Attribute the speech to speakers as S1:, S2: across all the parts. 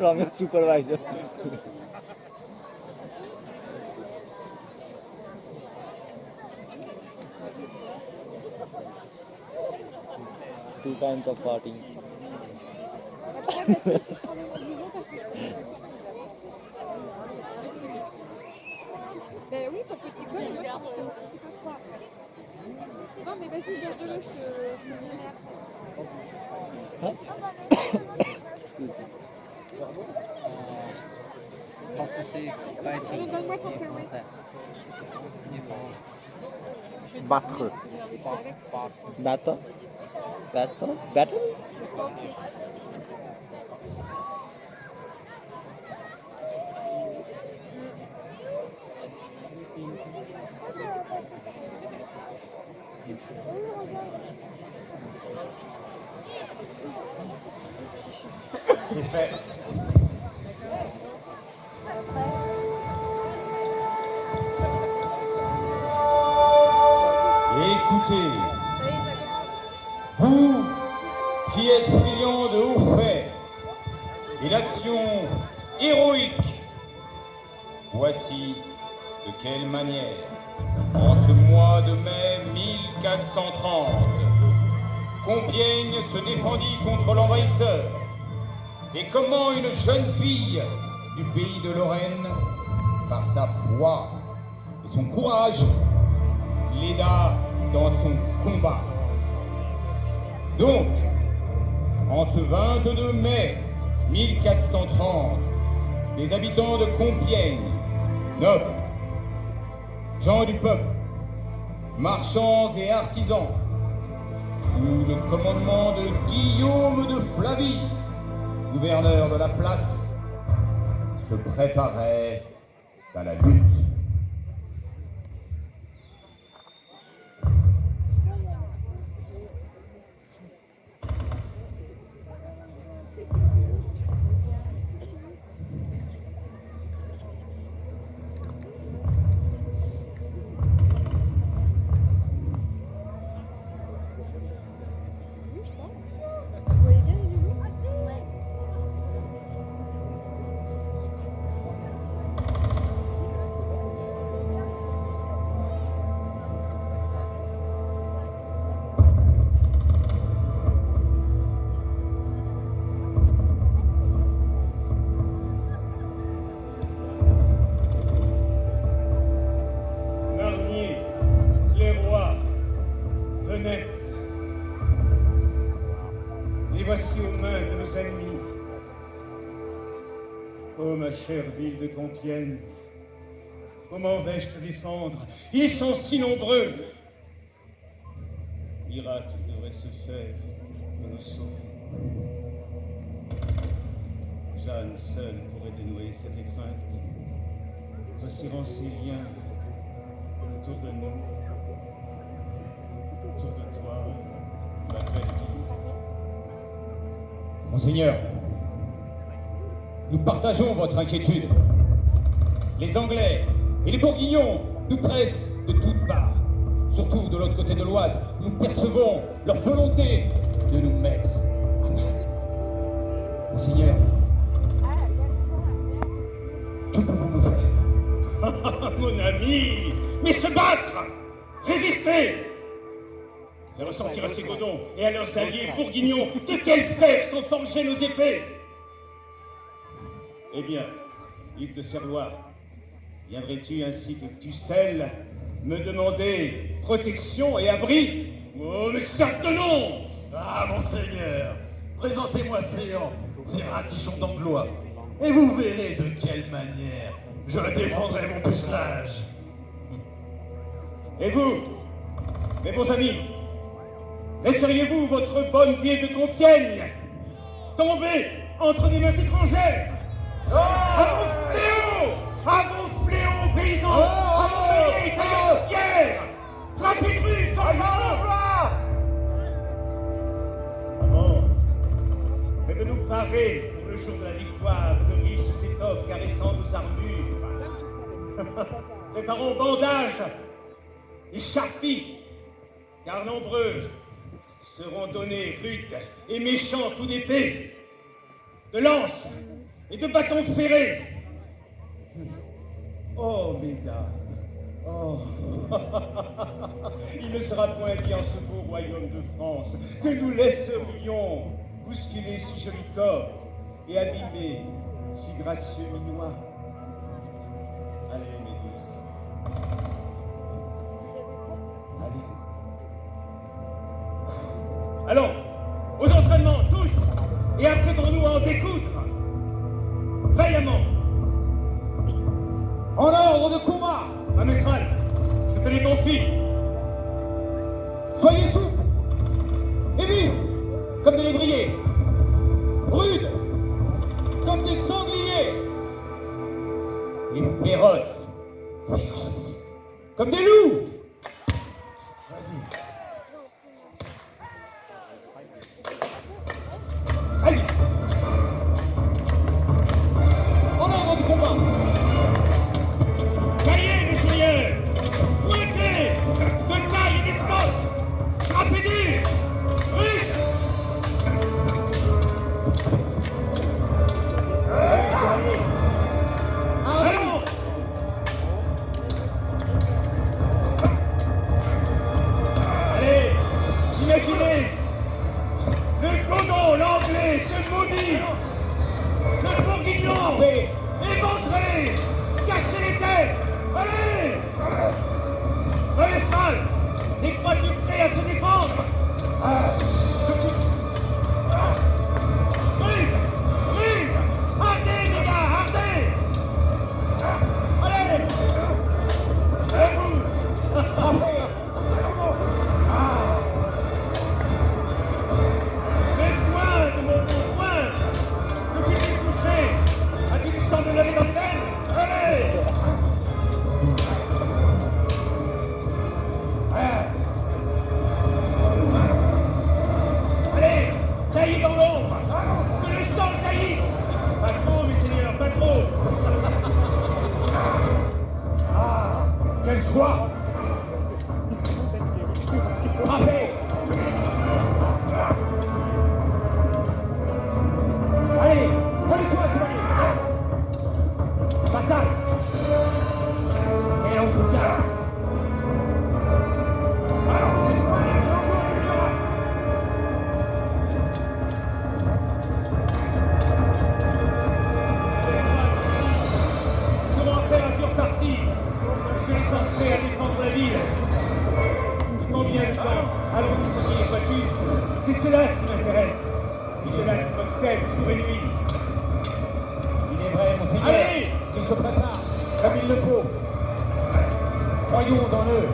S1: from your supervisor. Two kinds of farting.
S2: Ben oui, ton petit peu, moi je pense que tu peux pas. Non mais vas-y, donne-le, je te dirai après.
S1: Huh? Excuse me.
S3: How to say fighting
S2: Donne-moi ton
S3: in
S2: peu, oui.
S3: français. In France.
S1: Battre.
S2: Avec.
S1: Battle. Battle. Battle.
S2: Ok.
S4: C'est fait. Écoutez,
S2: Ça y est, ça commence.
S4: vous qui êtes friands de hauts faits et d'actions héroïques, voici de quelle manière, en ce mois de mai 1430, Compiègne se défendit contre l'envahisseur et comment une jeune fille du pays de Lorraine, par sa foi et son courage, l'aida dans son combat. Donc, en ce 22 mai 1430, les habitants de Compiègne, nobles, gens du peuple, marchands et artisans, sous le commandement de Guillaume de Flavie, gouverneur de la place, se préparaient à la lutte.
S2: Vous voyez bien les loulous?
S4: Marnier, Clairoy, Venette, les voici aux mains de nos ennemis. Ô ma chère ville de Compiègne, comment vais-je te défendre? Ils sont si nombreux. Miracle devrait se faire pour nous sauver. Jeanne seule pourrait dénouer cette étreinte, resserrant ses liens autour de nous, autour de toi, ma belle ville. Monseigneur, nous partageons votre inquiétude. Les Anglais et les Bourguignons nous pressent de toutes parts. Surtout de l'autre côté de l'Oise, nous percevons leur volonté de nous mettre à mal. Monseigneur, que pouvons nous faire? Mon ami, mais se battre, résister, faire ressortir à ces godons et à leurs alliés bourguignons de quel fer sont forgées nos épées. Eh bien, Hugues de Serlois, viendrais-tu ainsi que Pucelle me demander protection et abri? Oh, mais certainement! Ah, monseigneur, présentez-moi ces ratichons d'anglois, et vous verrez de quelle manière je défendrai mon pucelage. Et vous, mes bons amis, laisseriez-vous votre bonne vieille de Compiègne tomber entre des mains étrangères? À vos fléaux! À vos fléaux, paysans! À vos taillés, tailleurs de pierre! Frappez rue, forgeons! Avant de nous parer pour le jour de la victoire de riches étoffes caressant nos armures, préparons bandages et charpis, car nombreux seront donnés rudes et méchants coups d'épée, de lance et de bâtons ferrés. Oh, mesdames, oh, il ne sera point dit en ce beau royaume de France que nous laisserions bousculer si joli corps et abîmer si gracieux minois. Allez, mes douces. Allez. Allons, aux entraînements, tous, et apprêtons-nous à en découdre. Vaillamment. En ordre de combat. Ma Mestral, je te les confie. Soyez souples et vifs comme des lévriers, rudes comme des sangliers, et féroces, comme des loups. Vas-y. Vas-y. En ordre du combat. Taillez, messieurs. Pointez. De taille et d'escorte. Frappez dur. Rude. Allons. Allez, imaginez. Le Godon, l'anglais, ce maudit. Le bourguignon. Éventré. Casser les têtes. Allez. La Mestral, n'es-tu prêt à se défendre? Rude. Rude. Ardez, les gars, ardez. Allez. Debout. Mais pointe, mon bon, pointe. Le fusil touché. As-tu du sang de laver dans les veines? Allez. Allez, taillez dans l'ombre. Que le sang jaillisse. Pas trop, mes seigneurs, pas trop. Ah, quelle joie. Frappez. Allez, relève-toi, chevalier. Bataille. Quel enthousiasme. Nous allons faire un pur parti. Je les sens prêts à défendre la ville. Combien de temps allons-nous tenir les voitures? C'est cela qui m'intéresse. C'est cela qui m'obsède jour et nuit. Il est vrai, monseigneur. Allez, qu'ils se préparent comme il le faut. Croyons en eux.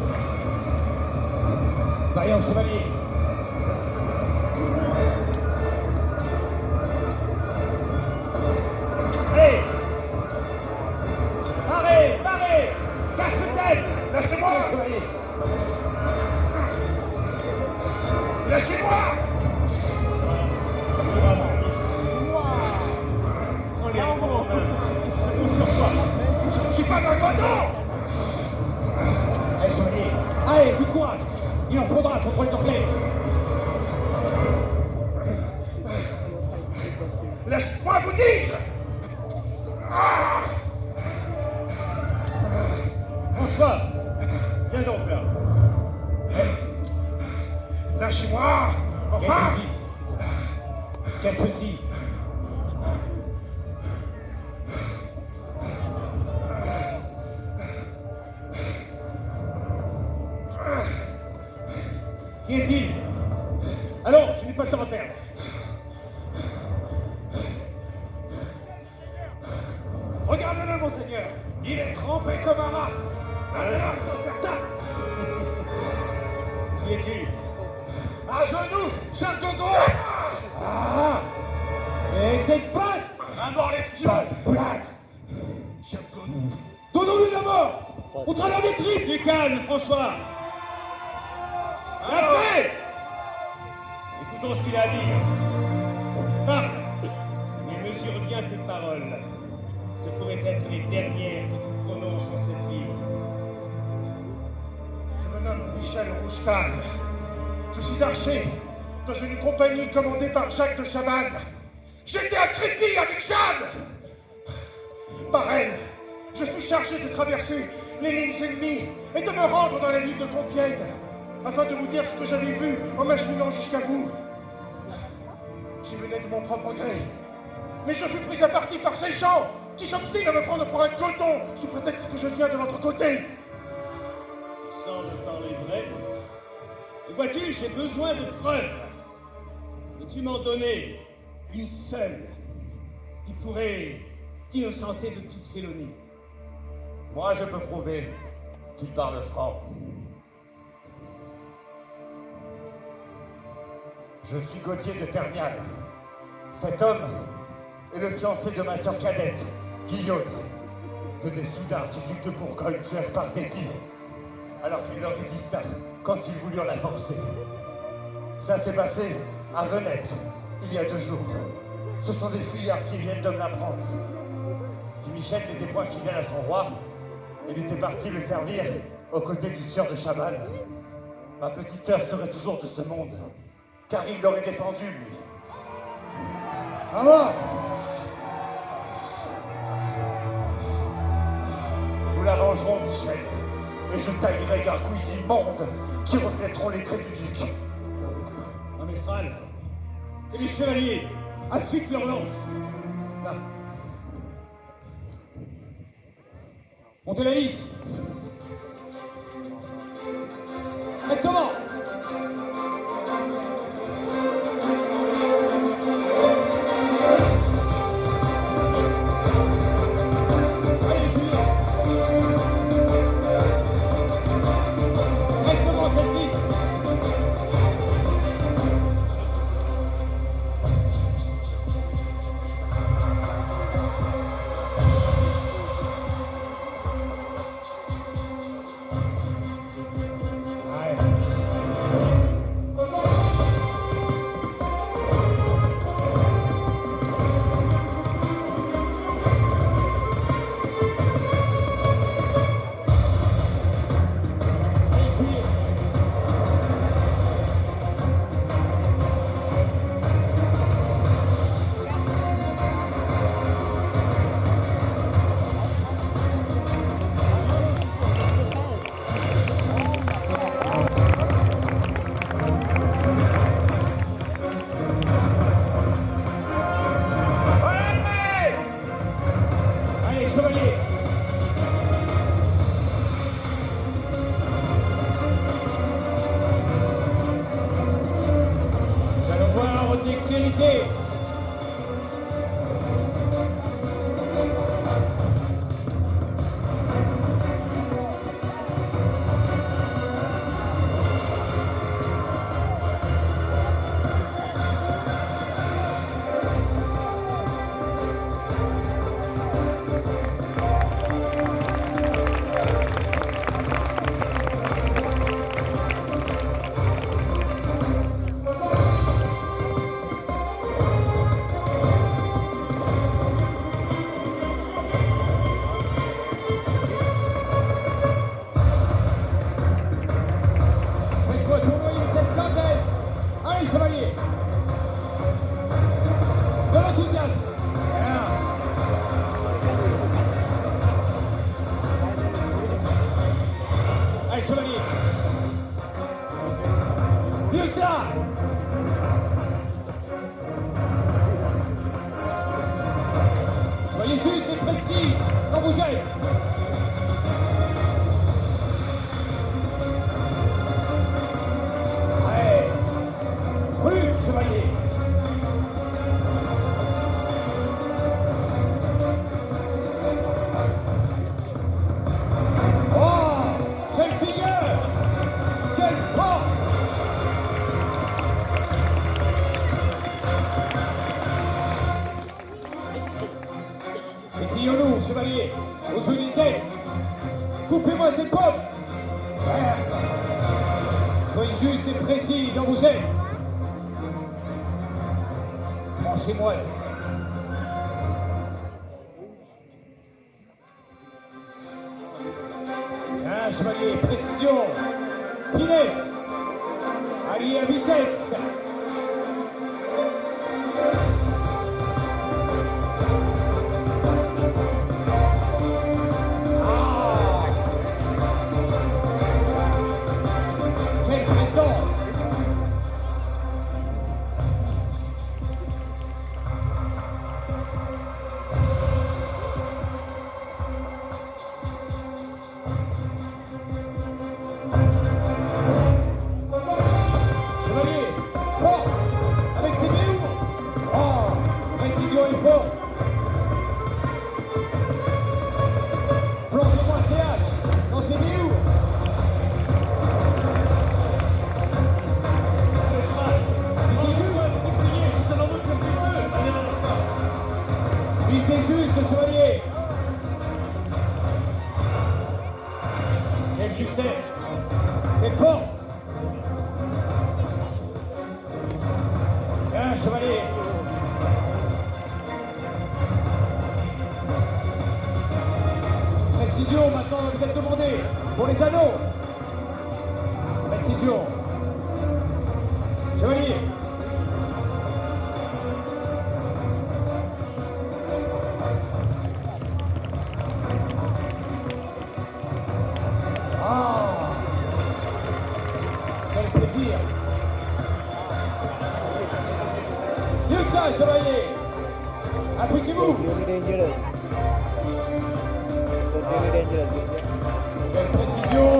S4: Vaillant chevalier. Allez. Parez, parez. Casse-tête. Lâchez-moi, chevalier. Lâchez-moi. On est en bon. Sur toi. Je ne suis pas un gredon. Allez, chevalier. Allez, du courage. Il en faudra contre les Anglais. Lâche-moi, vous dis-je. François, viens donc là. Lâchez-moi. Enfin. Qu'est-ce ceci? Qui est-il? Allons, je n'ai pas de temps à perdre. Regardez-le, monseigneur. Il est trempé comme un rat. Maintenant, ils sont certains. Qui est-il? À genoux, Charles de Gaulle. Ah. Et tête basse. À mort les fions. Basse plate. Donnons-lui la mort. Au travers des tripes. Les calmes, François. La paix. Écoutons ce qu'il a à dire. Parle. Mais mesure bien tes paroles. Ce pourraient être les dernières que tu prononces en cette ville.
S5: Je me nomme Michel Roustagne. Je suis archer dans une compagnie commandée par Jacques de Chabannes. J'étais à Crépy avec Jeanne. marraine. Je suis chargé de traverser les lignes ennemies et de me rendre dans la ville de Compiègne, afin de vous dire ce que j'avais vu en m'acheminant jusqu'à vous. J'y venais de mon propre gré, mais je fus pris à partie par ces gens qui s'obstinent à me prendre pour un coton sous prétexte que je viens de votre côté.
S6: Il semble parler vrai. Et vois-tu, j'ai besoin de preuves. Peux-tu m'en donner une seule qui pourrait t'innocenter de toute félonie?
S5: Moi, je peux prouver qu'il parle franc. Je suis Gauthier de Ternial. Cet homme est le fiancé de ma sœur cadette, Guillaume, que des soudards du duc de Bourgogne tuèrent par dépit, alors qu'il leur résista quand ils voulurent la forcer. Ça s'est passé à Venette, il y a 2 jours. Ce sont des fuyards qui viennent de me l'apprendre. Si Michel n'était point fidèle à son roi, il était parti le servir aux côtés du sieur de Chabannes. Ma petite sœur serait toujours de ce monde, car il l'aurait défendu, lui.
S6: Maman!
S5: Nous l'arrangerons, Michel, et je taillerai gargouilles immondes qui reflèteront les traits du duc.
S6: Un Mestral, que les chevaliers affûtent leurs lances. Là. Montez la lisse. Reste mort. Allez, Julien. Reste dans cette lisse. Allez, chevalier! Nous allons voir votre dextérité. Faites-moi tournoyer cette cantenne. Allez, chevalier! De l'enthousiasme! Bien. Allez, chevalier! Mieux ça! Soyez juste et précis dans vos gestes! Ouais! Brûle, chevalier! Oh! Quelle vigueur! Quelle force! Essayons-nous, chevalier, au jeu des têtes. Coupez-moi ces pommes. Ouais. Soyez juste et précis dans vos gestes. Tranchez-moi ces têtes. Bien, chevalier, précision, finesse, allié à vitesse. juste, chevalier! Quelle justesse! Quelle force! Bien, chevalier! Précision, maintenant, vous êtes demandé pour les anneaux! Précision! Chevalier! Quel plaisir! Mieux que ça, chevalier! Appliquez-vous!
S1: Really dangerous. That's really dangerous.
S6: Quelle précision!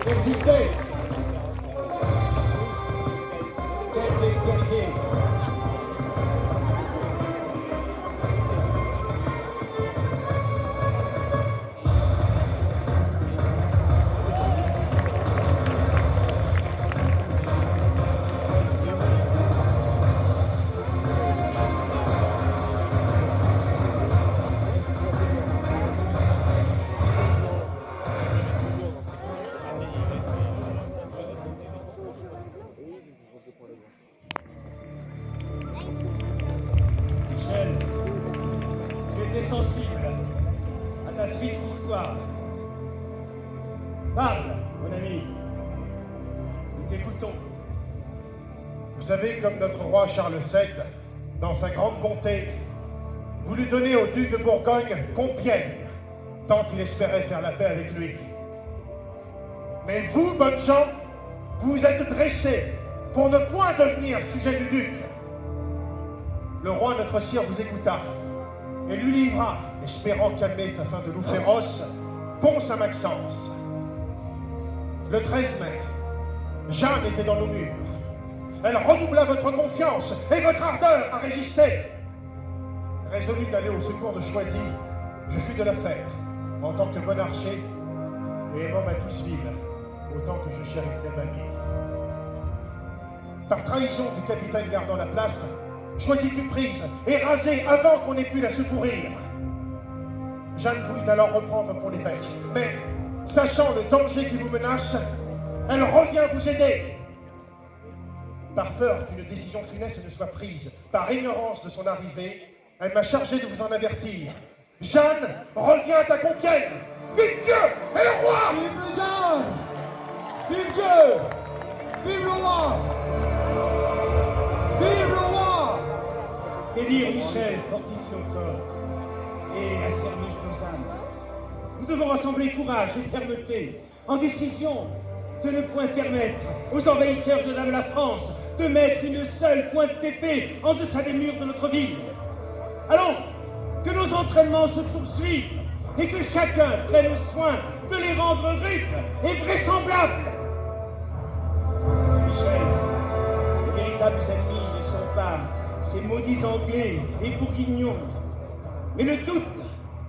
S6: Quelle justesse! Quelle dextérité! Michel, tu étais sensible à ta triste histoire. Parle, mon ami. Nous t'écoutons.
S5: Vous savez, comme notre roi Charles VII, dans sa grande bonté, voulut donner au duc de Bourgogne Compiègne, tant il espérait faire la paix avec lui. Mais vous, bonnes gens, vous vous êtes dressés pour ne point devenir sujet du duc. Le roi, notre sire, vous écouta et lui livra, espérant calmer sa faim de loup féroce, Pons à Maxence. Le 13 mai, Jeanne était dans nos murs. Elle redoubla votre confiance et votre ardeur à résister. Résolu d'aller au secours de Choisy, je fus de l'affaire, en tant que bon archer, et aimant ma douce ville, autant que je chérissais ma vie. Par trahison du capitaine gardant la place, Choisy fut prise et rasée avant qu'on ait pu la secourir. Jeanne voulut alors reprendre pour l'évêque, mais, sachant le danger qui vous menace, elle revient vous aider. Par peur qu'une décision funeste ne soit prise par ignorance de son arrivée, elle m'a chargé de vous en avertir. Jeanne revient à Compiègne. Vive Dieu et le roi!
S6: Vive le Jeanne! Vive Dieu! Vive le roi! Vive le roi! Que dire, Michel, fortifie nos corps et affermisse nos âmes. Nous devons rassembler courage et fermeté en décision de ne point permettre aux envahisseurs de la France de mettre une seule pointe d'épée en deçà des murs de notre ville. Allons, que nos entraînements se poursuivent et que chacun prenne soin de les rendre rudes et vraisemblables. Michel, les véritables ennemis ne sont pas ces maudits Anglais et Bourguignons, mais le doute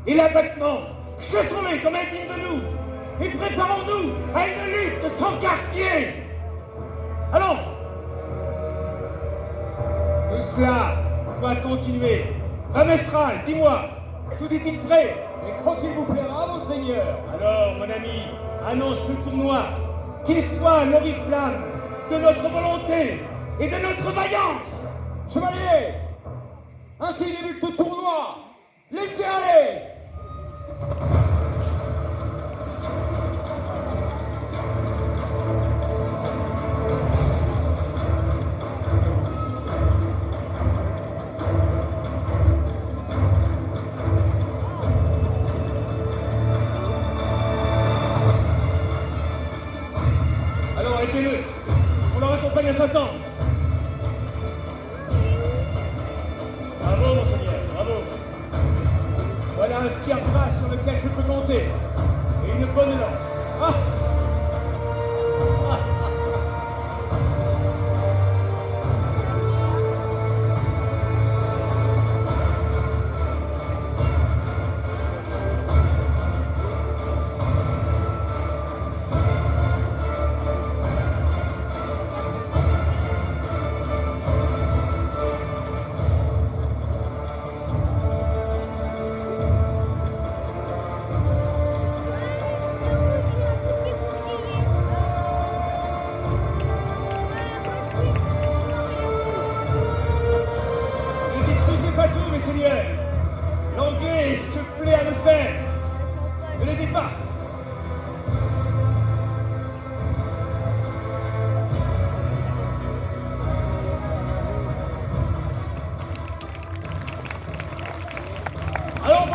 S6: et l'abattement. Chassons-les comme indignes de nous et préparons-nous à une lutte sans quartier. Allons! Tout cela doit continuer. Mestral, dis-moi, tout est-il prêt? Et quand il vous plaira, monseigneur. Alors, mon ami, annonce le tournoi, qu'il soit l'oriflamme de notre volonté et de notre vaillance. Chevalier, ainsi débute tout tournoi. Laissez aller. Alors arrêtez-le, on leur accompagne à Satan. Bravo, monseigneur, bravo. Voilà un fier bras sur lequel je peux compter. Et une bonne lance. Ah!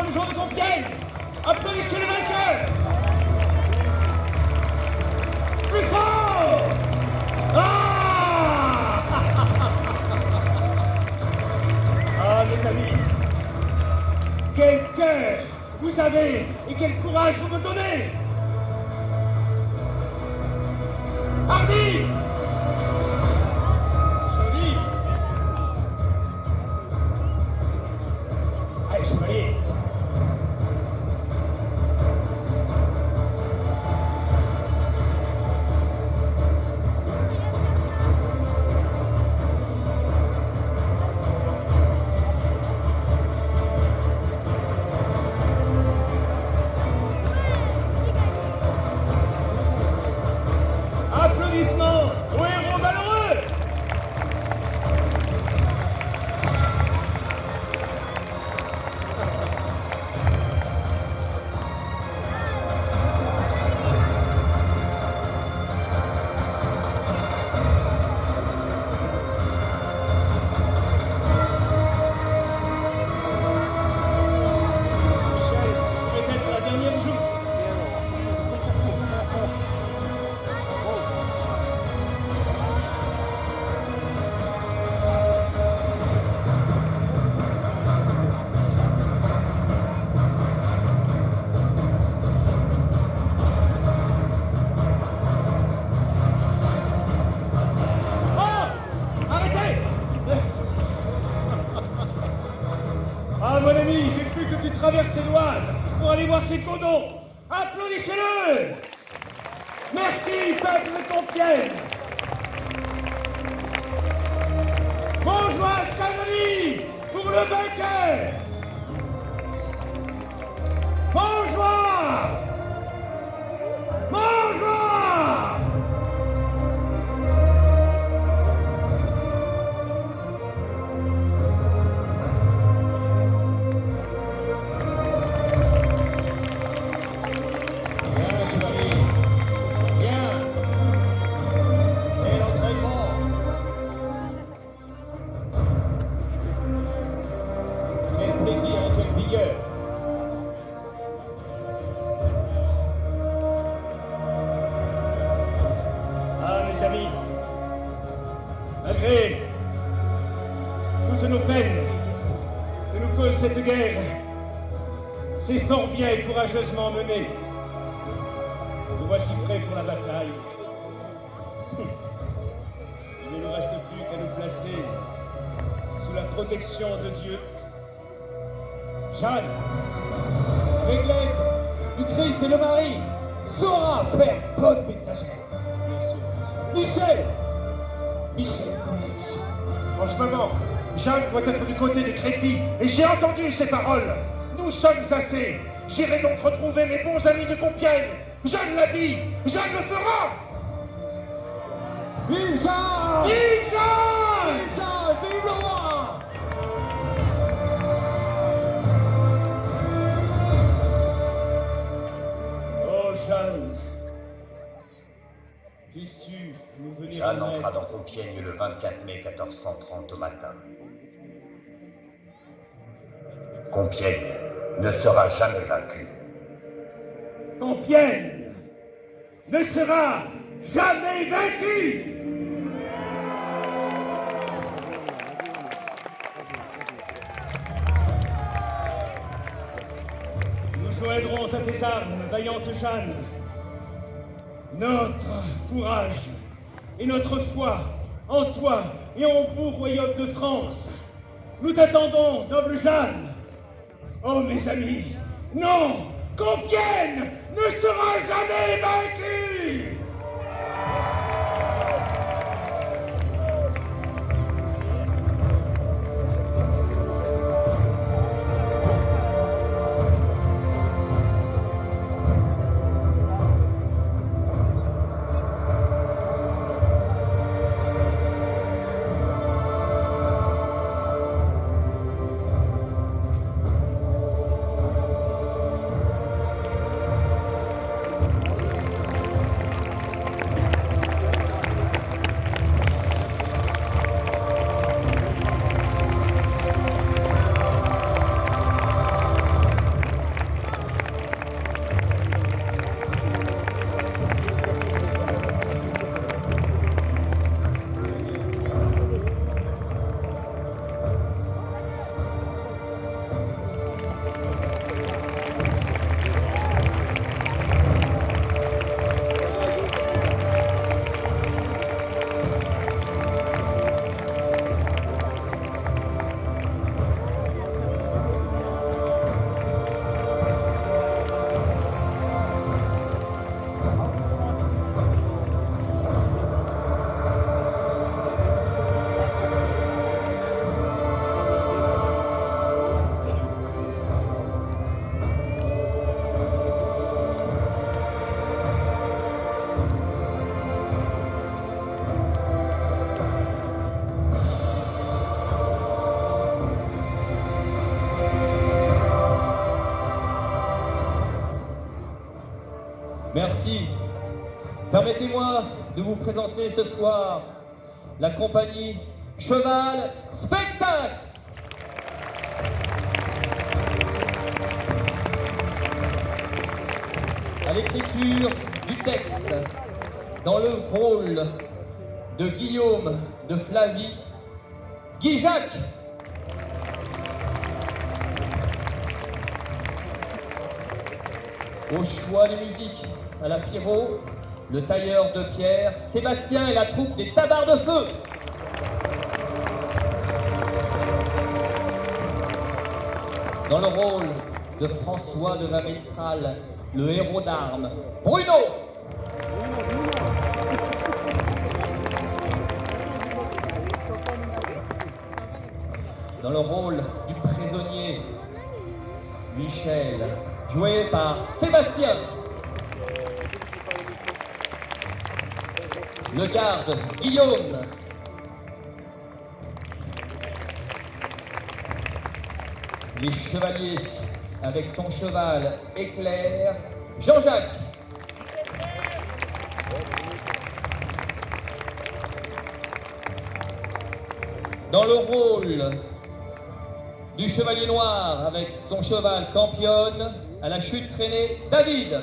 S6: les gens de Compiègne. Applaudissez les vainqueurs. Plus fort. Ah Ah, mes amis, quel cœur vous avez et quel courage vous me donnez. Hardy. Joli. Allez, chevalier. Applaudissements aux héros malheureux. Michel, ça pourrait être la dernière joute. Oh! Arrêtez! Ah, mon ami, j'ai cru que tu traversais l'Oise pour aller voir ces condons. Applaudissez-le! Merci, peuple de Compiègne! Bonjour, Saint-Denis pour le vainqueur! Bonjour! Bonjour! Bien, chevalier. Bien. Et l'entraînement. Quel plaisir et quelle vigueur. Ah, mes amis, malgré toutes nos peines que nous cause cette guerre, c'est fort bien et courageusement mené. Nous voici prêts pour la bataille. Il ne nous reste plus qu'à nous placer sous la protection de Dieu. Jeanne, Réglette, du Christ et le Marie, saura faire bonne messagère. Bien sûr, bien sûr. Michel Monetti.
S5: En ce moment, Jeanne doit être du côté des crépis, et j'ai entendu ces paroles. Nous sommes assez. J'irai donc retrouver mes bons amis de Compiègne. Jeanne l'a dit, Jeanne le fera.
S6: Vive Jeanne!
S5: Vive Jeanne!
S6: Vive Jeanne! Vive le roi! Oh Jeanne, puisses-tu nous venir
S7: Jeanne
S6: en aide?
S7: entra dans Compiègne le 24 mai 1430 au matin. Compiègne ne sera jamais vaincue.
S6: Compiègne ne sera jamais vaincue! Nous joindrons à tes armes, vaillante Jeanne. Notre courage et notre foi en toi et en beau royaume de France. Nous t'attendons, noble Jeanne. Oh, mes amis, non! Compiègne ne sera jamais vaincue!
S8: Merci. Permettez-moi de vous présenter ce soir la compagnie Cheval Spectacle. À l'écriture du texte, dans le rôle de Guillaume, de Flavie, Guy Jacques. Au choix des musiques, à la Pierrot, le tailleur de pierre, Sébastien et la troupe des Tabards de Feu. Dans le rôle de François de Vamestral, le héros d'armes, Bruno. Dans le rôle du prisonnier, Michel, joué par Sébastien. Le garde, Guillaume. Les chevaliers, avec son cheval Éclair, Jean-Jacques. Dans le rôle du chevalier noir, avec son cheval Campionne, à la chute traînée, David.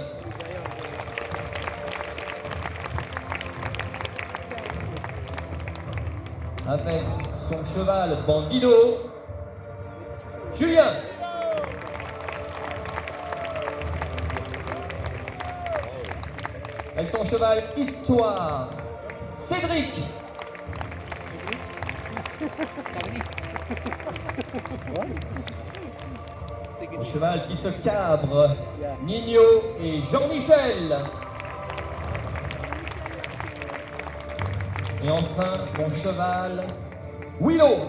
S8: Avec son cheval Bandido, Julien. Avec son cheval Histoire, Cédric. Le cheval qui se cabre, Nino et Jean-Michel. Et enfin, mon cheval, Willow.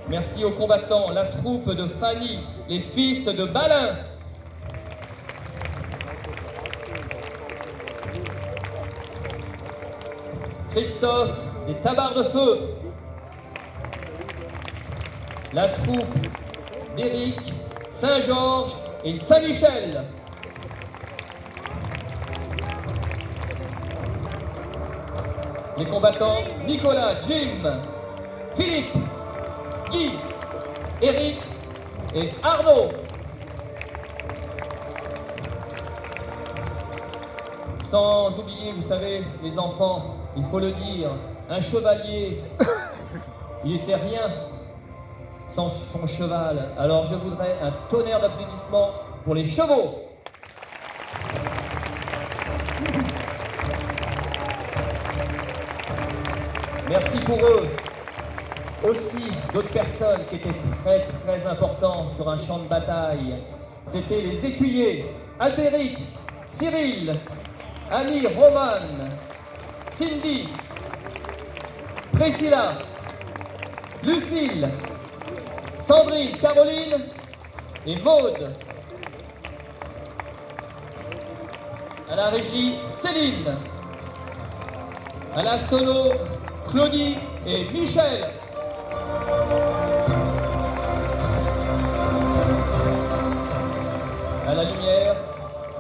S8: Merci aux combattants, la troupe de Fanny, les fils de Balin. Christophe, des Tabards de Feu. La troupe d'Éric, Saint-Georges et Saint-Michel. Les combattants, Nicolas, Jim, Philippe, Guy, Eric et Arnaud. Sans oublier, vous savez, les enfants, il faut le dire, un chevalier, il n'était rien sans son cheval. Alors je voudrais un tonnerre d'applaudissements pour les chevaux. Merci pour eux. Aussi d'autres personnes qui étaient très importantes sur un champ de bataille. C'était les écuyers, Albéric, Cyril, Annie, Romane, Cindy, Priscilla, Lucille, Sandrine, Caroline et Maude. À la régie, Céline. À la solo, Claudie et Michel. À la lumière,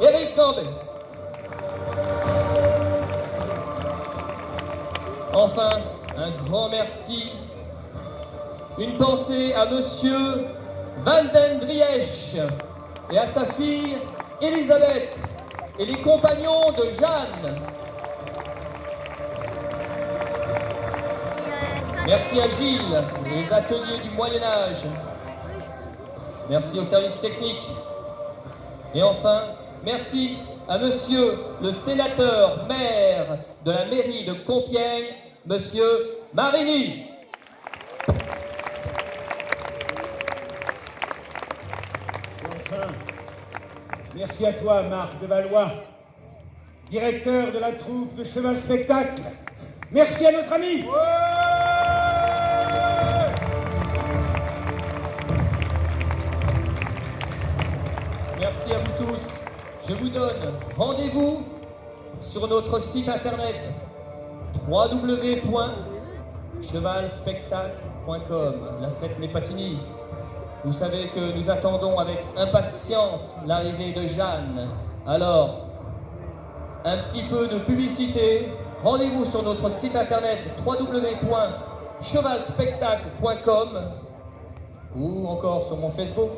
S8: Eric Gambet. Enfin, un grand merci, une pensée à Monsieur Valdendriech et à sa fille Elisabeth et les compagnons de Jeanne. Merci à Gilles, les ateliers du Moyen-Âge. Merci au service technique. Et enfin, merci à Monsieur le sénateur maire de la mairie de Compiègne, Monsieur Marini.
S6: Enfin, merci à toi, Marc de Valois, directeur de la troupe de Cheval Spectacle. Merci à notre ami.
S8: Merci à vous tous. Je vous donne rendez-vous sur notre site internet www.chevalspectacle.com. La fête n'est pas finie. Vous savez que nous attendons avec impatience l'arrivée de Jeanne. Alors, un petit peu de publicité. Rendez-vous sur notre site internet www.chevalspectacle.com ou encore sur mon Facebook.